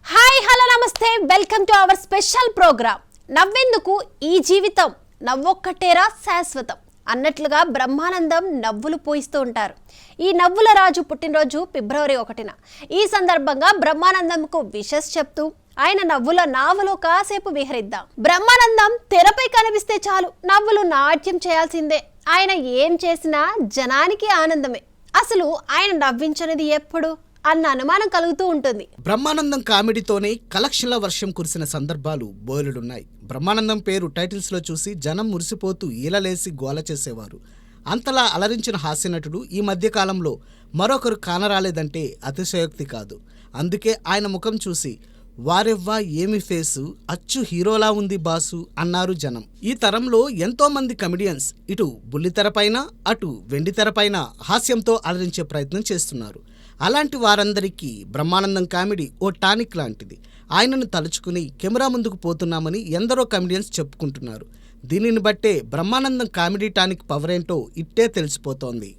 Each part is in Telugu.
హాయ్ హలో నమస్తే welcome to our special program. నవ్వెందుకు ఈ జీవితం, నవ్వొక్కటేరా శాశ్వతం అన్నట్లుగా బ్రహ్మానందం నవ్వులు పోయిస్తూ ఉంటారు. ఈ నవ్వుల రాజు పుట్టినరోజు ఫిబ్రవరి 1న. ఈ సందర్భంగా బ్రహ్మానందంకు విషెస్ చెప్తూ ఆయన నవ్వుల నావలో కాసేపు విహరిద్దాం. బ్రహ్మానందం తెరపై కనిపిస్తే చాలు నవ్వులు నాట్యం చేయాల్సిందే. ఆయన ఏం చేసినా జనానికి ఆనందమే. అసలు ఆయన నవ్వించనిది ఎప్పుడు అన్న అనుమానం కలుగుతూ ఉంటుంది. బ్రహ్మానందం కామెడీతోనే కలెక్షన్ల వర్షం కురిసిన సందర్భాలు బోలెడున్నాయి. బ్రహ్మానందం పేరు టైటిల్స్ లో చూసి జనం మురిసిపోతూ ఈలలేసి గోల చేసేవారు. అంతలా అలరించిన హాస్యనటుడు ఈ మధ్య కాలంలో మరొకరు కానరాలేదంటే అతిశయోక్తి కాదు. అందుకే ఆయన ముఖం చూసి వారెవ్వా ఏమి ఫేసు, అచ్చు హీరోలా ఉంది బాసు అన్నారు జనం. ఈ తరంలో ఎంతో మంది కమెడియన్స్ ఇటు బుల్లితెరపైన అటు వెండితెరపైన హాస్యంతో అలరించే ప్రయత్నం చేస్తున్నారు. అలాంటి వారందరికీ బ్రహ్మానందం కామెడీ ఓ టానిక్ లాంటిది. ఆయనను తలుచుకుని కెమెరా ముందుకు పోతున్నామని ఎందరో కమెడియన్స్ చెప్పుకుంటున్నారు. దీనిని బట్టే బ్రహ్మానందం కామెడీ టానిక్ పవర్ ఏంటో ఇట్టే తెలిసిపోతోంది.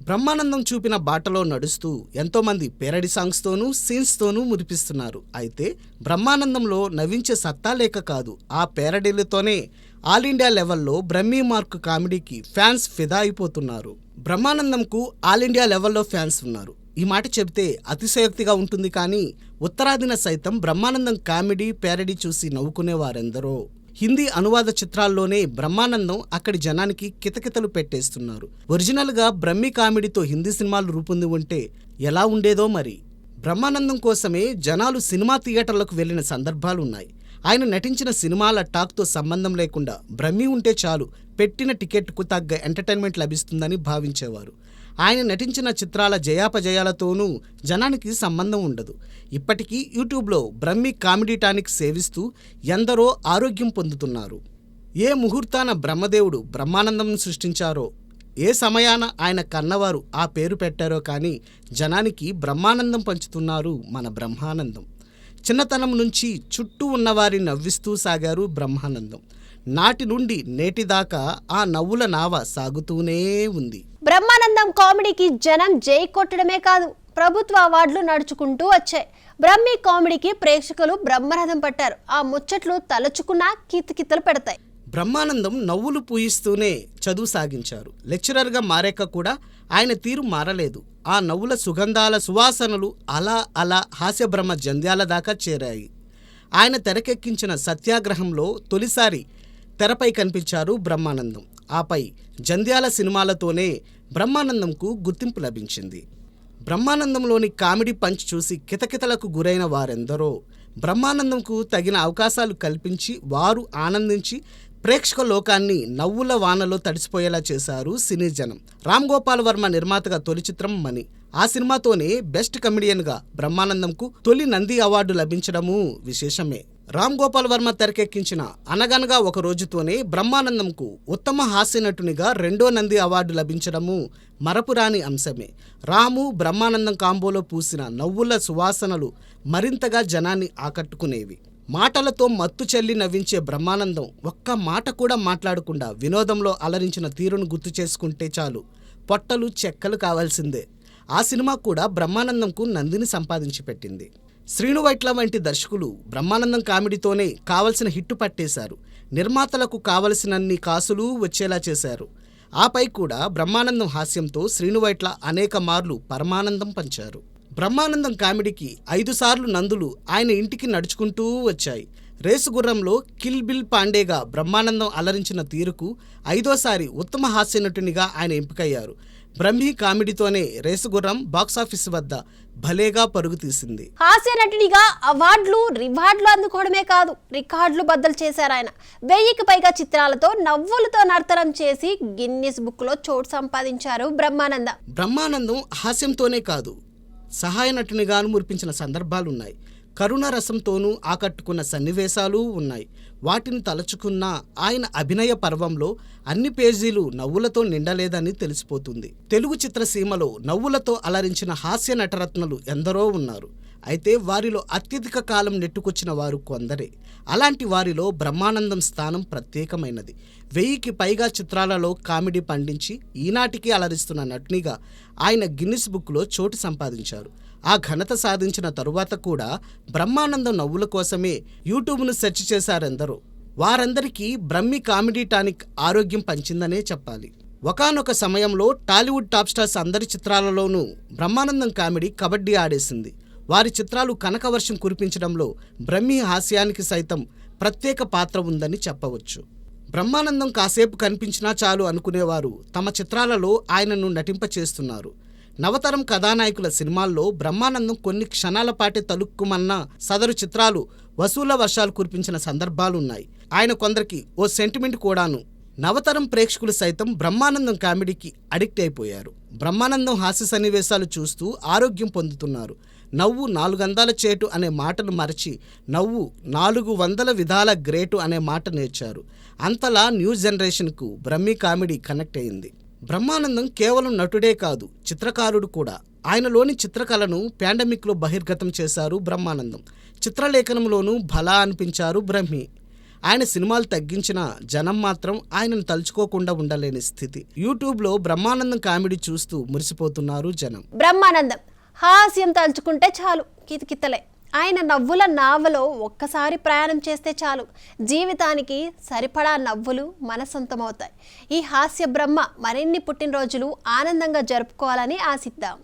బ్రహ్మానందం చూపిన బాటలో నడుస్తూ ఎంతోమంది పేరడీ సాంగ్స్తోనూ సీన్స్తోనూ మురిపిస్తున్నారు. అయితే బ్రహ్మానందంలో నవ్వించే సత్తా లేక కాదు, ఆ పేరడీలతోనే ఆల్ ఇండియా లెవెల్లో బ్రహ్మీ మార్క్ కామెడీకి ఫ్యాన్స్ ఫిదా అయిపోతున్నారు. బ్రహ్మానందంకు ఆల్ ఇండియా లెవెల్లో ఫ్యాన్స్ ఉన్నారు. ఈ మాట చెబితే అతిశయోక్తిగా ఉంటుంది, కానీ ఉత్తరాదిన సైతం బ్రహ్మానందం కామెడీ పేరడీ చూసి నవ్వుకునేవారెందరో. హిందీ అనువాద చిత్రాల్లోనే బ్రహ్మానందం అక్కడి జనానికి కితకితలు పెట్టేస్తున్నారు. ఒరిజినల్గా బ్రహ్మీ కామెడీతో హిందీ సినిమాలు రూపొంది ఉంటే ఎలా ఉండేదో మరి. బ్రహ్మానందం కోసమే జనాలు సినిమా థియేటర్లకు వెళ్లిన సందర్భాలున్నాయి. ఆయన నటించిన సినిమాల టాక్తో సంబంధం లేకుండా బ్రహ్మీ ఉంటే చాలు, పెట్టిన టికెట్కు తగ్గ ఎంటర్టైన్మెంట్ లభిస్తుందని భావించేవారు. ఆయన నటించిన చిత్రాల జయాపజయాలతోనూ జనానికి సంబంధం ఉండదు. ఇప్పటికీ యూట్యూబ్లో బ్రహ్మీ కామెడీ టానిక్ సేవిస్తూ ఎందరో ఆరోగ్యం పొందుతున్నారు. ఏ ముహూర్తాన బ్రహ్మదేవుడు బ్రహ్మానందం సృష్టించారో, ఏ సమయాన ఆయన కన్నవారు ఆ పేరు పెట్టారో కానీ జనానికి బ్రహ్మానందం పంచుతున్నారు మన బ్రహ్మానందం. చిన్నతనం నుంచి చుట్టూ ఉన్నవారిని నవ్విస్తూ సాగారు బ్రహ్మానందం. నాటి నుండి నేటి దాకా ఆ నవ్వుల నావ సాగుతూనే ఉంది. బ్రహ్మానందం కామెడీకి జనం జై కొట్టడమే కాదు, ప్రభుత్వ అవార్డులు నడుచుకుంటూ వచ్చాయి. బ్రహ్మీ కామెడీకి ప్రేక్షకులు బ్రహ్మరథం పట్టారు. ఆ ముచ్చట్లు తలుచుకున్నా కితకితలు పెడతాయి. బ్రహ్మానందం నవ్వులు పూయిస్తూనే చదువు సాగించారు. లెక్చరర్గా మారాక కూడా ఆయన తీరు మారలేదు. ఆ నవ్వుల సుగంధాల సువాసనలు అలా అలా హాస్యబ్రహ్మ జంధ్యాల దాకా చేరాయి. ఆయన తెరకెక్కించిన సత్యాగ్రహంలో తొలిసారి తెరపై కనిపించారు బ్రహ్మానందం. ఆపై జంధ్యాల సినిమాలతోనే బ్రహ్మానందంకు గుర్తింపు లభించింది. బ్రహ్మానందంలోని కామెడీ పంచ్ చూసి కితకితలకు గురైన వారెందరో. బ్రహ్మానందంకు తగిన అవకాశాలు కల్పించి వారు ఆనందించి ప్రేక్షక లోకాన్ని నవ్వుల వానలో తడిసిపోయేలా చేశారు సినీ జనం. రామ్ గోపాల్ వర్మ నిర్మాతగా తొలి చిత్రం మణి. ఆ సినిమాతోనే బెస్ట్ కమెడియన్గా బ్రహ్మానందంకు తొలి నంది అవార్డు లభించడము విశేషమే. రామ్ గోపాల్ వర్మ తెరకెక్కించిన అనగనగా ఒక రోజుతోనే బ్రహ్మానందంకు ఉత్తమ హాస్య నటునిగా రెండో నంది అవార్డు లభించడము మరపురాని అంశమే. రాము బ్రహ్మానందం కాంబోలో పూసిన నవ్వుల సువాసనలు మరింతగా జనాన్ని ఆకట్టుకునేవి. మాటలతో మత్తు చెల్లి నవ్వించే బ్రహ్మానందం ఒక్క మాట కూడా మాట్లాడకుండా వినోదంలో అలరించిన తీరును గుర్తు చేసుకుంటే చాలు, పొట్టలు చెక్కలు కావాల్సిందే. ఆ సినిమా కూడా బ్రహ్మానందంకు నందిని సంపాదించి పెట్టింది. శ్రీను వైట్ల వంటి దర్శకులు బ్రహ్మానందం కామెడీతోనే కావలసిన హిట్టు పట్టేశారు. నిర్మాతలకు కావలసినన్ని కాసులు వచ్చేలా చేశారు. ఆపై కూడా బ్రహ్మానందం హాస్యంతో శ్రీను వైట్ల అనేక మార్లు పరమానందం పంచారు. బ్రహ్మానందం కామెడీకి 5 సార్లు నందులు ఆయన ఇంటికి నడుచుకుంటూ వచ్చాయి. రేసుగుర్రంలో కిల్ బిల్ పాండేగా బ్రహ్మానందం అలరించిన తీరుకు 5వ ఉత్తమ హాస్య నటునిగా ఆయన ఎంపికయ్యారు. బ్రహ్మీ కామెడీతోనే రేసుగుర్రం బాక్సాఫీస్ వద్ద భలేగా పరుగు తీసింది. హాస్య నటునిగా అవార్డులు రివార్డులు అందుకోవడమే కాదు, రికార్డులు బద్దలు చేశారు ఆయన. 1000కి పైగా చిత్రాలతో నవ్వులతో నర్తనం చేసి గిన్నిస్ బుక్ లో చోటు సంపాదించారు బ్రహ్మానందం. బ్రహ్మానందం హాస్యంతోనే కాదు, సహాయ నటునిగాను మురిపించిన సందర్భాలున్నాయి. కరుణ రసంతోనూ ఆకట్టుకున్న సన్నివేశాలు ఉన్నాయి. వాటిని తలచుకున్నా ఆయన అభినయ పర్వంలో అన్ని పేజీలు నవ్వులతో నిండలేదని తెలిసిపోతుంది. తెలుగు చిత్రసీమలో నవ్వులతో అలరించిన హాస్య నటరత్నలు ఎందరో ఉన్నారు. అయితే వారిలో అత్యధిక కాలం నెట్టుకొచ్చిన వారు కొందరే. అలాంటి వారిలో బ్రహ్మానందం స్థానం ప్రత్యేకమైనది. 1000కి పైగా చిత్రాలలో కామెడీ పండించి ఈనాటికి అలరిస్తున్న నటునిగా ఆయన గిన్నిస్ బుక్లో చోటు సంపాదించారు. ఆ ఘనత సాధించిన తరువాత కూడా బ్రహ్మానందం నవ్వుల కోసమే యూట్యూబ్ను సెర్చ్ చేశారెందరో. వారందరికీ బ్రహ్మి కామెడీ టానిక్ ఆరోగ్యం పంచిందనే చెప్పాలి. ఒకానొక సమయంలో టాలీవుడ్ టాప్ స్టార్స్ అందరి చిత్రాలలోనూ బ్రహ్మానందం కామెడీ కబడ్డీ ఆడేసింది. వారి చిత్రాలు కనకవర్షం కురిపించడంలో బ్రహ్మి హాస్యానికి సైతం ప్రత్యేక పాత్ర ఉందని చెప్పవచ్చు. బ్రహ్మానందం కాసేపు కనిపించినా చాలు అనుకునేవారు తమ చిత్రాలలో ఆయనను నటింపచేస్తున్నారు. నవతరం కథానాయకుల సినిమాల్లో బ్రహ్మానందం కొన్ని క్షణాల పాటే తలుక్కుమన్న సదరు చిత్రాలు వసూళ్ల వర్షాలు కురిపించిన సందర్భాలున్నాయి. ఆయన కొందరికి ఓ సెంటిమెంట్ కూడాను. నవతరం ప్రేక్షకులు సైతం బ్రహ్మానందం కామెడీకి అడిక్ట్ అయిపోయారు. బ్రహ్మానందం హాస్య సన్నివేశాలు చూస్తూ ఆరోగ్యం పొందుతున్నారు. నవ్వు 400 చేటు అనే మాటను మరచి నవ్వు 400 విధాల గ్రేటు అనే మాట నేర్చారు. అంతలా న్యూ జనరేషన్కు బ్రహ్మి కామెడీ కనెక్ట్ అయింది. బ్రహ్మానందం కేవలం నటుడే కాదు, చిత్రకారుడు కూడా. ఆయనలోని చిత్రకళను పాండమిక్లో బహిర్గతం చేశారు బ్రహ్మానందం. చిత్రలేఖనంలోనూ భలా అనిపించారు బ్రహ్మి. ఆయన సినిమాలు తగ్గించిన జనం మాత్రం ఆయనను తలుచుకోకుండా ఉండలేని స్థితి. యూట్యూబ్లో బ్రహ్మానందం కామెడీ చూస్తూ మురిసిపోతున్నారు జనం. బ్రహ్మానందం హాస్యం తలుచుకుంటే చాలు కితకితలే. ఆయన నవ్వుల నావలో ఒక్కసారి ప్రయాణం చేస్తే చాలు జీవితానికి సరిపడా నవ్వులు మన సొంతమవుతాయి. ఈ హాస్య బ్రహ్మ మరిన్ని పుట్టినరోజులు ఆనందంగా జరుపుకోవాలని ఆశిద్దాం.